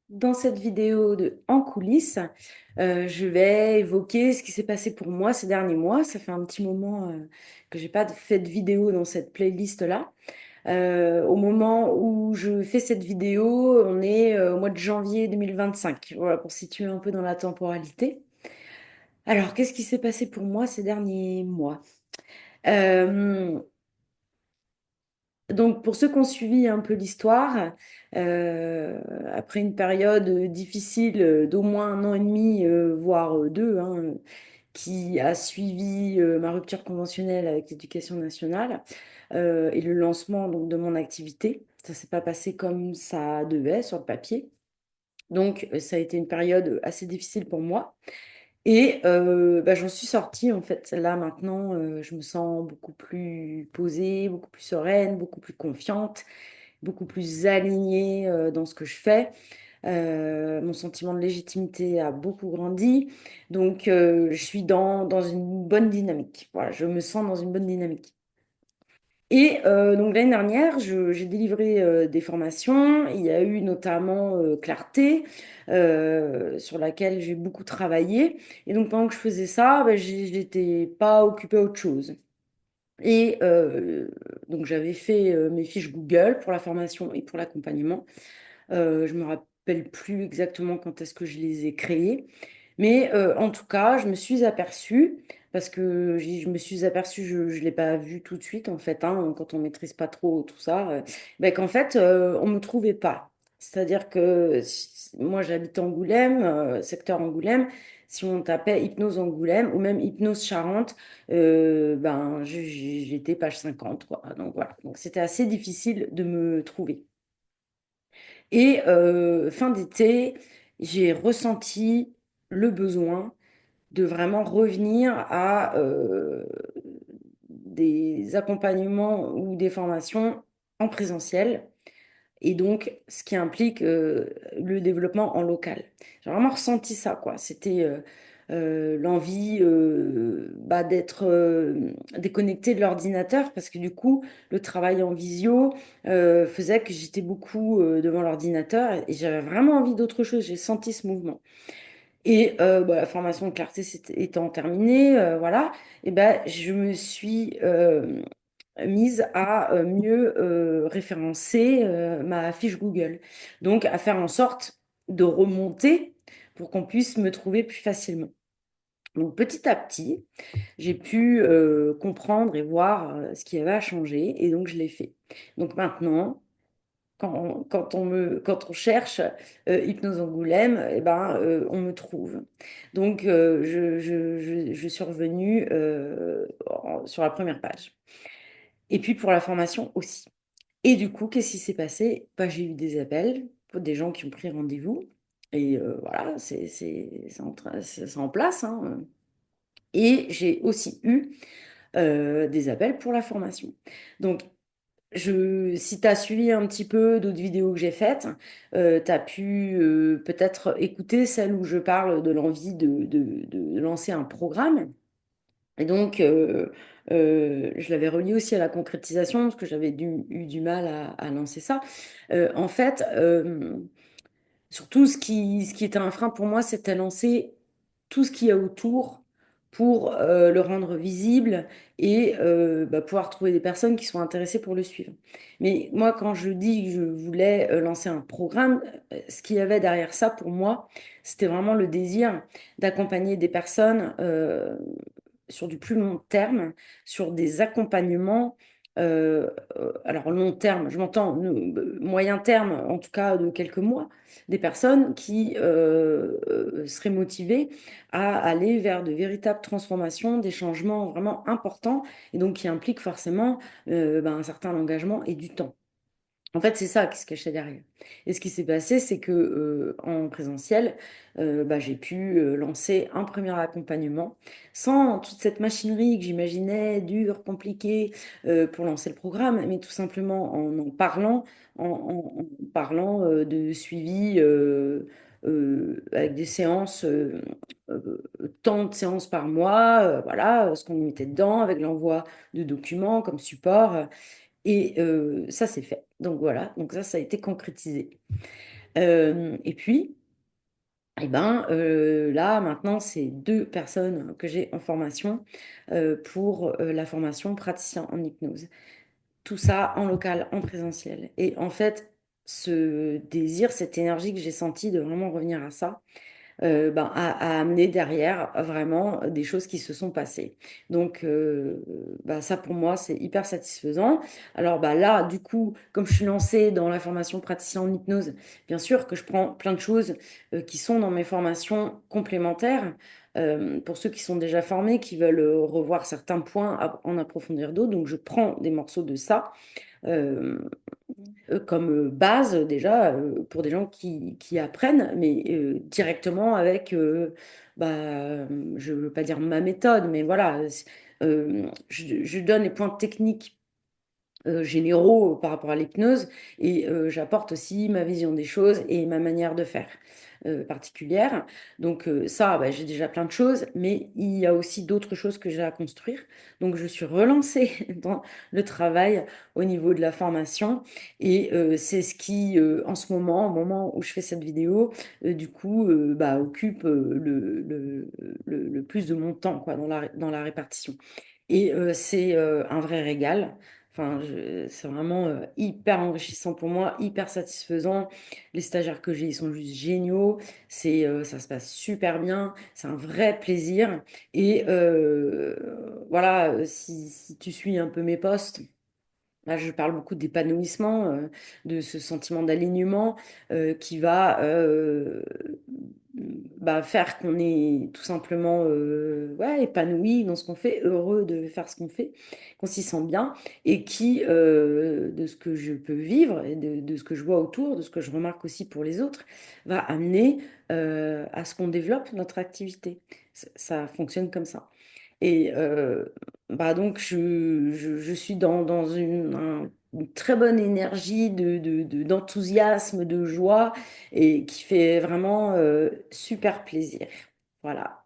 Dans cette vidéo en coulisses, je vais évoquer ce qui s'est passé pour moi ces derniers mois. Ça fait un petit moment que j'ai pas fait de vidéo dans cette playlist-là. Au moment où je fais cette vidéo, on est au mois de janvier 2025. Voilà, pour situer un peu dans la temporalité. Alors, qu'est-ce qui s'est passé pour moi ces derniers mois? Euh, Donc, pour ceux qui ont suivi un peu l'histoire, après une période difficile d'au moins un an et demi, voire deux, hein, qui a suivi ma rupture conventionnelle avec l'Éducation nationale et le lancement donc, de mon activité, ça s'est pas passé comme ça devait sur le papier. Donc, ça a été une période assez difficile pour moi. Et bah, j'en suis sortie, en fait. Là, maintenant, je me sens beaucoup plus posée, beaucoup plus sereine, beaucoup plus confiante, beaucoup plus alignée dans ce que je fais. Mon sentiment de légitimité a beaucoup grandi. Donc, je suis dans une bonne dynamique. Voilà, je me sens dans une bonne dynamique. Et donc l'année dernière, j'ai délivré des formations. Il y a eu notamment Clarté, sur laquelle j'ai beaucoup travaillé. Et donc pendant que je faisais ça, ben, j'étais pas occupée à autre chose. Et donc j'avais fait mes fiches Google pour la formation et pour l'accompagnement. Je me rappelle plus exactement quand est-ce que je les ai créées. Mais en tout cas, je me suis aperçue, parce que je me suis aperçue, je ne l'ai pas vu tout de suite en fait, hein, quand on maîtrise pas trop tout ça, ben, qu'en fait, on ne me trouvait pas. C'est-à-dire que moi, j'habite Angoulême, secteur Angoulême. Si on tapait hypnose Angoulême ou même hypnose Charente, ben, j'étais page 50, quoi. Donc voilà. Donc c'était assez difficile de me trouver. Et fin d'été, j'ai ressenti le besoin de vraiment revenir à des accompagnements ou des formations en présentiel. Et donc, ce qui implique le développement en local. J'ai vraiment ressenti ça, quoi. C'était l'envie bah, d'être déconnectée de l'ordinateur parce que du coup, le travail en visio faisait que j'étais beaucoup devant l'ordinateur et j'avais vraiment envie d'autre chose. J'ai senti ce mouvement. Et bah, la formation de clarté étant terminée, voilà, et ben, je me suis mise à mieux référencer ma fiche Google. Donc, à faire en sorte de remonter pour qu'on puisse me trouver plus facilement. Donc, petit à petit, j'ai pu comprendre et voir ce qui avait à changer, et donc je l'ai fait. Donc maintenant, quand on cherche Hypnose Angoulême, eh ben, on me trouve. Donc, je suis revenue sur la première page. Et puis pour la formation aussi. Et du coup, qu'est-ce qui s'est passé? Bah, j'ai eu des appels pour des gens qui ont pris rendez-vous. Et voilà, c'est en place, hein. Et j'ai aussi eu des appels pour la formation. Donc, si tu as suivi un petit peu d'autres vidéos que j'ai faites, tu as pu peut-être écouter celle où je parle de l'envie de lancer un programme. Et donc, je l'avais relié aussi à la concrétisation parce que j'avais eu du mal à lancer ça. En fait, surtout, ce qui était un frein pour moi, c'était lancer tout ce qu'il y a autour pour le rendre visible et bah, pouvoir trouver des personnes qui sont intéressées pour le suivre. Mais moi, quand je dis que je voulais lancer un programme, ce qu'il y avait derrière ça pour moi, c'était vraiment le désir d'accompagner des personnes sur du plus long terme, sur des accompagnements. Alors long terme, je m'entends, moyen terme, en tout cas de quelques mois, des personnes qui seraient motivées à aller vers de véritables transformations, des changements vraiment importants, et donc qui impliquent forcément ben, un certain engagement et du temps. En fait, c'est ça qui se cachait derrière. Et ce qui s'est passé, c'est que en présentiel, bah, j'ai pu lancer un premier accompagnement sans toute cette machinerie que j'imaginais dure, compliquée pour lancer le programme, mais tout simplement en parlant, en parlant de suivi avec des séances, tant de séances par mois, voilà, ce qu'on y mettait dedans, avec l'envoi de documents comme support. Et ça, c'est fait. Donc voilà, donc ça a été concrétisé. Et puis, là, maintenant, c'est deux personnes que j'ai en formation pour la formation praticien en hypnose. Tout ça en local, en présentiel. Et en fait, ce désir, cette énergie que j'ai sentie de vraiment revenir à ça, a amené derrière vraiment des choses qui se sont passées. Donc, ça pour moi, c'est hyper satisfaisant. Alors là, du coup, comme je suis lancée dans la formation praticien en hypnose, bien sûr que je prends plein de choses qui sont dans mes formations complémentaires. Pour ceux qui sont déjà formés, qui veulent revoir certains points, en approfondir d'autres, donc je prends des morceaux de ça. Euh, comme base déjà pour des gens qui apprennent, mais directement avec, je ne veux pas dire ma méthode, mais voilà, je donne les points techniques généraux par rapport à l'hypnose et j'apporte aussi ma vision des choses et ma manière de faire particulière. Donc ça, j'ai déjà plein de choses, mais il y a aussi d'autres choses que j'ai à construire. Donc je suis relancée dans le travail au niveau de la formation et c'est ce qui, en ce moment, au moment où je fais cette vidéo, du coup, occupe le plus de mon temps quoi, dans la répartition. Et c'est un vrai régal. Enfin, c'est vraiment hyper enrichissant pour moi, hyper satisfaisant. Les stagiaires que j'ai, ils sont juste géniaux. Ça se passe super bien. C'est un vrai plaisir. Et voilà, si tu suis un peu mes posts, là, je parle beaucoup d'épanouissement, de ce sentiment d'alignement qui va faire qu'on est tout simplement ouais, épanoui dans ce qu'on fait, heureux de faire ce qu'on fait, qu'on s'y sent bien et qui, de ce que je peux vivre et de ce que je vois autour, de ce que je remarque aussi pour les autres, va amener à ce qu'on développe notre activité. Ça fonctionne comme ça. Et donc, je suis dans une très bonne énergie d'enthousiasme, de joie, et qui fait vraiment super plaisir. Voilà.